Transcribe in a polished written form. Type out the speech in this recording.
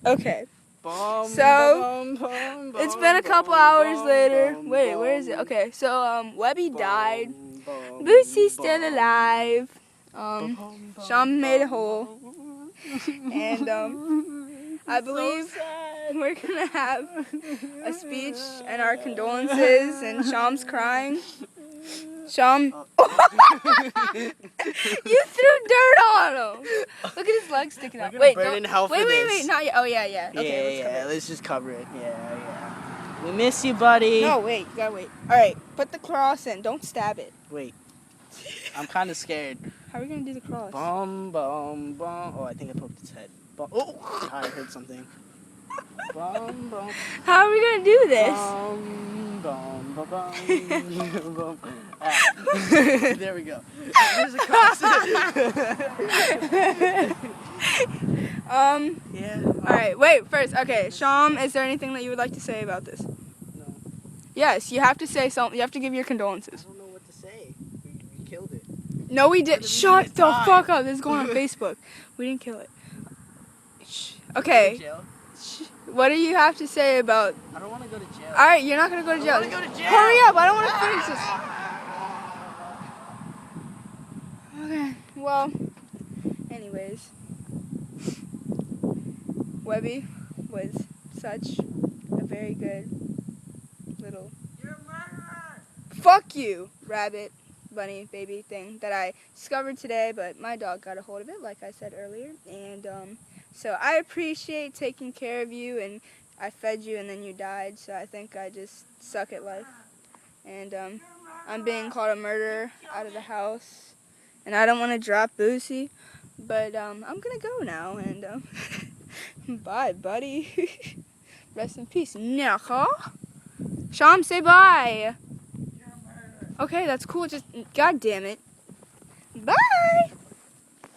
Okay. Bum, So, bum, bum, it's bum, been a couple hours bum, later. bum, Wait, bum, where is it? Okay, so Webby died. bum, Boosie's still bum, alive. bum, bum, Sean made a bum, hole. bum. And I It's so believe sad. we're gonna have a speech and our condolences, and Sham's crying. Sham, you threw dirt on him. Look at his legs sticking out. We're gonna Wait, burn in hell for wait, this. not yet. Oh yeah. Okay, Yeah, let's let's just cover it. Yeah. We miss you, buddy. cover it. No, wait, you gotta wait. All right, put the cross in. Don't stab it. Wait. I'm kind of scared. How are we gonna do the cross? Bum, bum, bum. Oh, I think I poked its head. Oh, God, I heard something. Bum, bum. How are we gonna do this? Bum, bum, bum, bum, bum. There we go. There's a cross. Yeah. All right, wait. First, okay, Sham, is there anything that you would like to say about this? No. Yes, you have to say something. You have to give your condolences. I don't know what to say. We killed it. No, we did. the Shut reason the it died. fuck up. This is going on Facebook. We didn't kill it. Shh. Okay. Jail? Shh. What do you have to say about? I don't want to go to jail. All right, you're not gonna go to I jail. don't want to go to jail. Hurry up! I don't want to finish this. Okay. Well, anyways, Webby was such a very good little. You're a murderer. Fuck you, rabbit, bunny, baby thing that I discovered today, but my dog got a hold of it, like I said earlier, and so I appreciate taking care of you, and I fed you, and then you died, so I think I just suck at life, and I'm being called a murderer out of the house, and I don't want to drop Boosie, but I'm gonna go now, and bye, buddy. Rest in peace. Nyaka. Sham, say bye. Okay, that's cool. Just, God damn it. Bye.